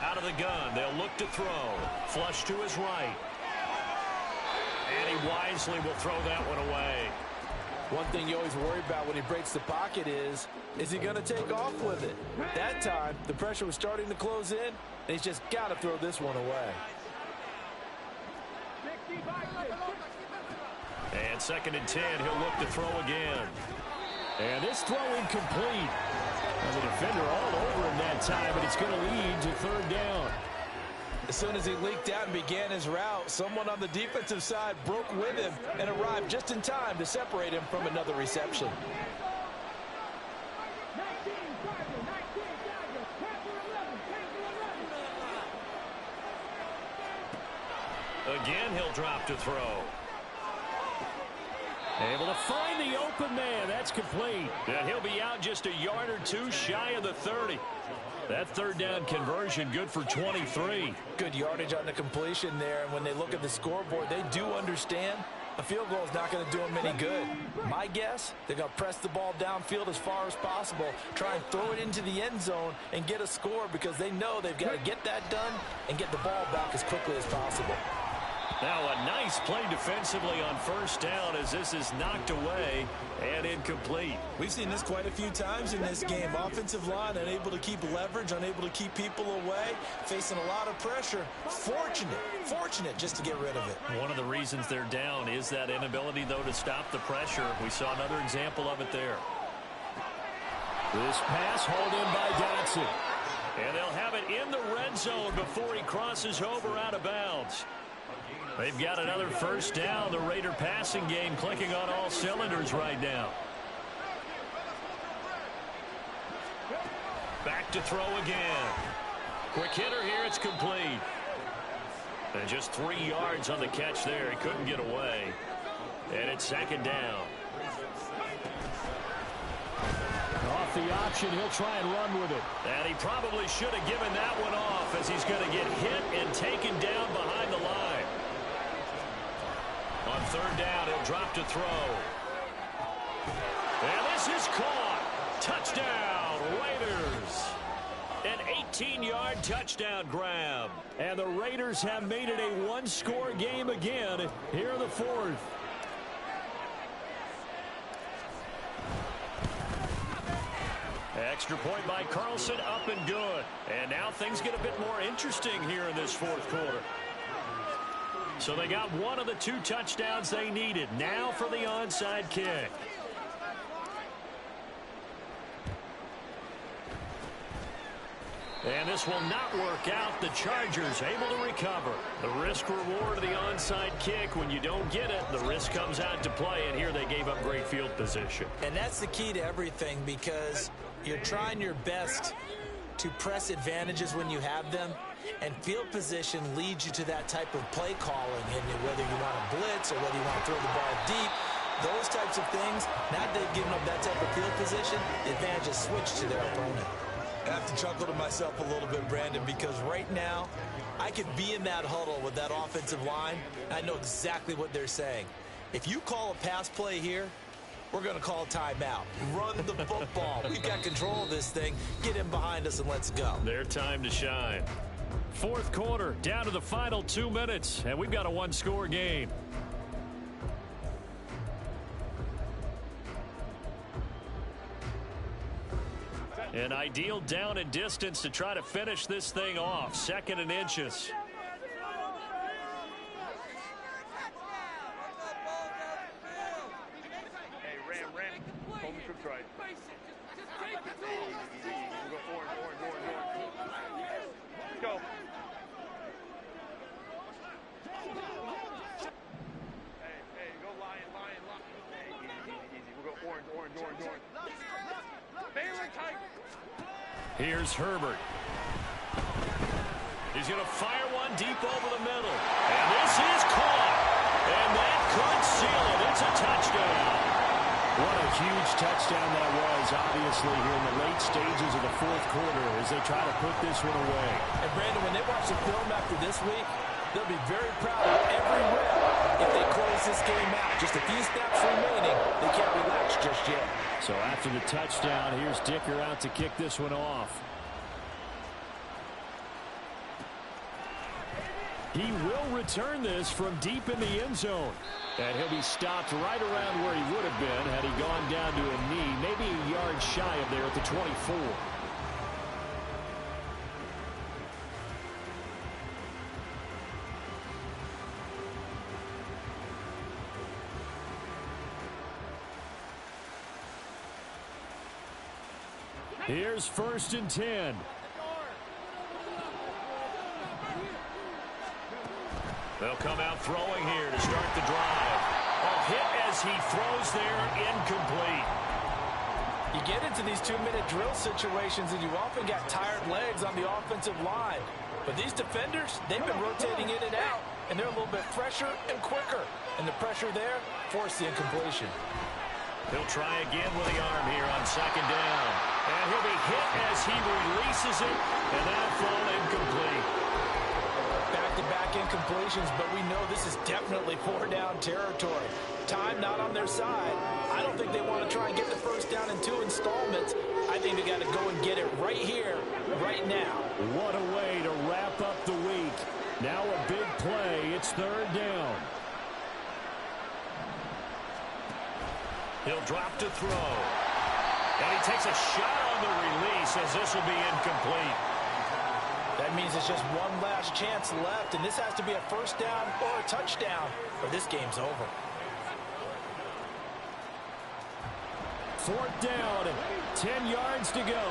Out of the gun, they'll look to throw. Flush to his right. And he wisely will throw that one away. One thing you always worry about when he breaks the pocket is he going to take off with it? That time, the pressure was starting to close in, and he's just got to throw this one away. And 2nd and 10, he'll look to throw again. And this throw incomplete. And the defender all over him that time, but it's going to lead to 3rd down. As soon as he leaked out and began his route, someone on the defensive side broke with him and arrived just in time to separate him from another reception. Again, he'll drop to throw. Able to find the open man. That's complete. And he'll be out just a yard or two shy of the 30. That 3rd down conversion good for 23. Good yardage on the completion there. And when they look at the scoreboard, they do understand a field goal is not going to do them any good. My guess, they're going to press the ball downfield as far as possible, try and throw it into the end zone and get a score because they know they've got to get that done and get the ball back as quickly as possible. Now a nice play defensively on 1st down as this is knocked away and incomplete. We've seen this quite a few times in this game. Offensive line unable to keep leverage, unable to keep people away, facing a lot of pressure. Fortunate just to get rid of it. One of the reasons they're down is that inability, though, to stop the pressure. We saw another example of it there. This pass hauled in by Dotson. And they'll have it in the red zone before he crosses over out of bounds. They've got another 1st down. The Raider passing game clicking on all cylinders right now. Back to throw again. Quick hitter here. It's complete. And just 3 yards on the catch there. He couldn't get away. And it's 2nd down. Off the option. He'll try and run with it. And he probably should have given that one off as he's going to get hit and taken down behind the line. On 3rd down, he'll drop to throw. And this is caught. Touchdown, Raiders. An 18-yard touchdown grab. And the Raiders have made it a one-score game again here in the 4th. Extra point by Carlson, up and good. And now things get a bit more interesting here in this fourth quarter. So they got one of the 2 touchdowns they needed. Now for the onside kick. And this will not work out. The Chargers able to recover. The risk-reward of the onside kick. When you don't get it, the risk comes out to play, and here they gave up great field position. And that's the key to everything, because you're trying your best to press advantages when you have them, and field position leads you to that type of play calling, and whether you want to blitz or whether you want to throw the ball deep, those types of things, now that they've given up that type of field position, the advantage is switched to their opponent. I have to chuckle to myself a little bit, Brandon, because right now I could be in that huddle with that offensive line. I know exactly what they're saying. If you call a pass play here, we're going to call a timeout. Run the football. We've got control of this thing. Get in behind us and let's go. Their time to shine. Fourth quarter, down to the final 2 minutes, and we've got a 1-score game. An ideal down and distance to try to finish this thing off. 2nd and inches. Hey, Ram. Hold the trips right. Easy. We'll go orange. Let's go. Hey, go lion. Hey, easy. We'll go orange. Baylor Tiger. Here's Herbert. He's going to fire one deep over the middle. And this is caught. And that could seal it. It's a touchdown. What a huge touchdown that was, obviously, here in the late stages of the fourth quarter as they try to put this one away. And, Brandon, when they watch the film after this week, they'll be very proud of every rep if they close this game out. Just a few snaps remaining. They can't relax just yet. So after the touchdown, here's Dicker out to kick this one off. He will return this from deep in the end zone. And he'll be stopped right around where he would have been had he gone down to a knee, maybe a yard shy of there at the 24. Here's 1st and 10. They'll come out throwing here to start the drive. A hit as he throws there, incomplete. You get into these 2-minute drill situations and you often got tired legs on the offensive line. But these defenders, they've been rotating in and out, and they're a little bit fresher and quicker. And the pressure there forced the incompletion. He'll try again with the arm here on 2nd down. And he'll be hit as he releases it, and that'll fall incomplete. Back-to-back incompletions, but we know this is definitely 4-down territory. Time not on their side. I don't think they want to try and get the first down in 2 installments. I think they got to go and get it right here, right now. What a way to wrap up the week. Now a big play. It's 3rd down. He'll drop to throw. And he takes a shot on the release as this will be incomplete. That means it's just one last chance left, and this has to be a first down or a touchdown, or this game's over. 4th down, 10 yards to go.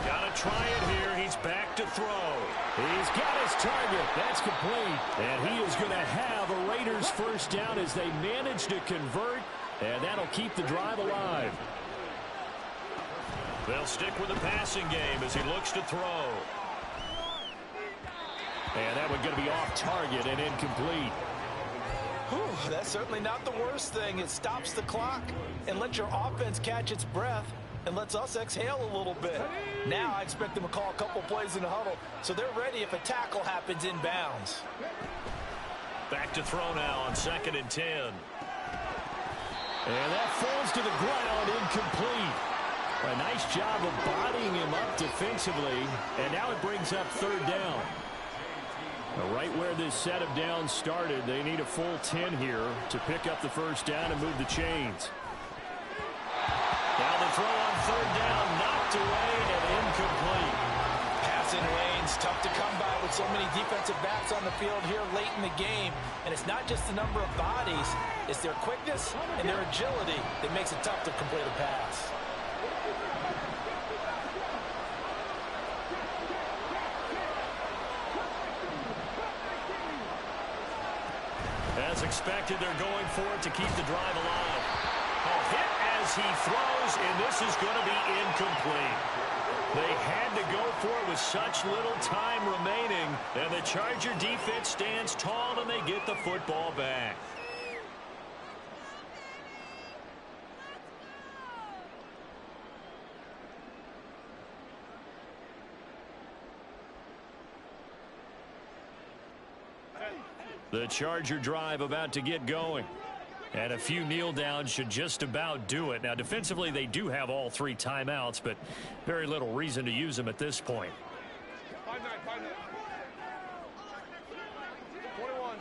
Gotta try it here. He's back to throw. He's got his target. That's complete. And he is going to have a Raiders first down as they manage to convert, and that'll keep the drive alive. They'll stick with the passing game as he looks to throw. And that one going to be off target and incomplete. Whew, that's certainly not the worst thing. It stops the clock and lets your offense catch its breath and lets us exhale a little bit. Now I expect them to call a couple plays in the huddle so they're ready if a tackle happens inbounds. Back to throw now on 2nd and 10. And that falls to the ground, incomplete. A nice job of bodying him up defensively, and now it brings up 3rd down. Right where this set of downs started, they need a full 10 here to pick up the first down and move the chains. throw on third down, knocked away and incomplete. Passing lanes, tough to come by with so many defensive backs on the field here late in the game. And it's not just the number of bodies, it's their quickness and their agility that makes it tough to complete a pass. As expected, they're going for it to keep the drive alive. A hit as he throws, and this is going to be incomplete. They had to go for it with such little time remaining, and the Charger defense stands tall, and they get the football back. The Charger drive about to get going. And a few kneel downs should just about do it. Now, defensively, they do have all 3 timeouts, but very little reason to use them at this point. 5-9. 21.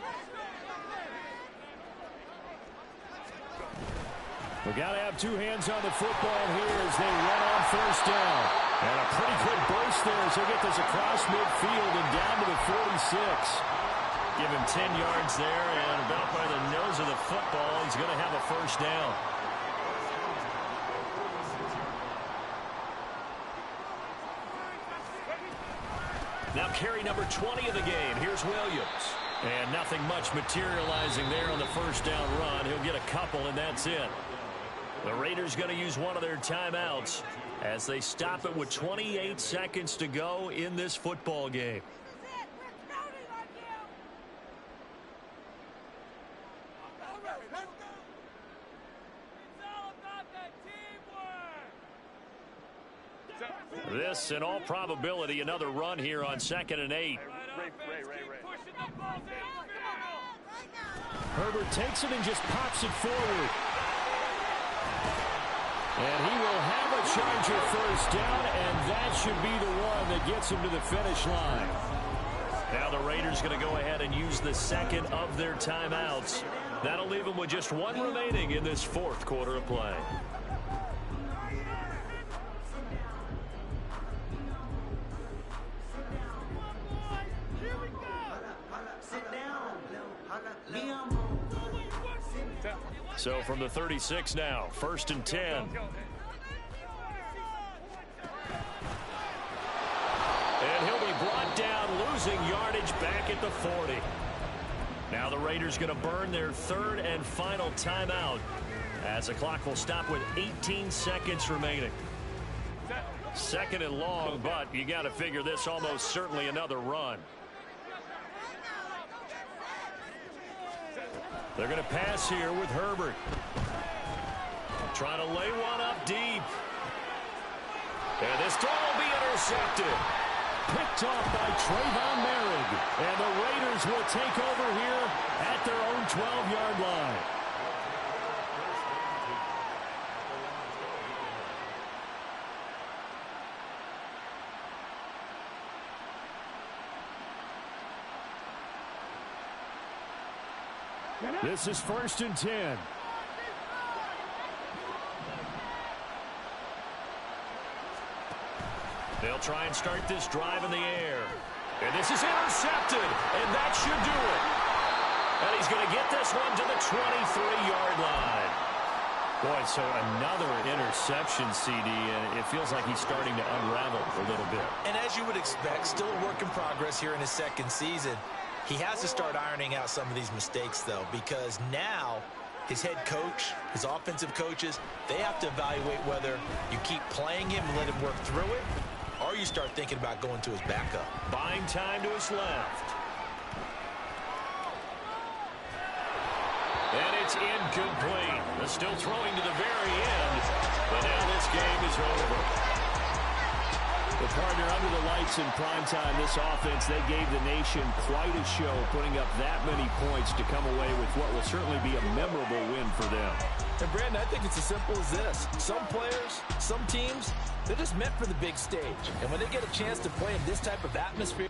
We've got to have 2 hands on the football here as they run on first down. And a pretty good burst there as they get this across midfield and down to the 46. Give him 10 yards there, and about by the nose of the football, he's going to have a first down. Now carry number 20 of the game. Here's Williams. And nothing much materializing there on the first down run. He'll get a couple, and that's it. The Raiders going to use one of their timeouts as they stop it with 28 seconds to go in this football game. This, in all probability, another run here on 2nd and 8. Herbert takes it and just pops it forward. And he will have a Charger first down, and that should be the one that gets him to the finish line. Now the Raiders going to go ahead and use the second of their timeouts. That'll leave them with just 1 remaining in this 4th quarter of play. So from the 36 now, 1st and 10. And he'll be brought down, losing yardage back at the 40. Now the Raiders going to burn their 3rd and final timeout as the clock will stop with 18 seconds remaining. 2nd and long, but you got to figure this almost certainly another run. They're going to pass here with Herbert. Trying to lay one up deep. And this throw will be intercepted. Picked off by Trayvon Merrick. And the Raiders will take over here at their own 12-yard line. This is 1st and 10. They'll try and start this drive in the air. And this is intercepted, and that should do it. And he's going to get this one to the 23-yard line. Boy, so another interception, CD, and it feels like he's starting to unravel a little bit. And as you would expect, still a work in progress here in his 2nd season. He has to start ironing out some of these mistakes, though, because now his head coach, his offensive coaches, they have to evaluate whether you keep playing him and let him work through it, or you start thinking about going to his backup. Buying time to his left. And it's incomplete. They're still throwing to the very end, but now this game is over. The partner, under the lights in primetime, this offense, they gave the nation quite a show, putting up that many points to come away with what will certainly be a memorable win for them. And, Brandon, I think it's as simple as this. Some players, some teams, they're just meant for the big stage. And when they get a chance to play in this type of atmosphere,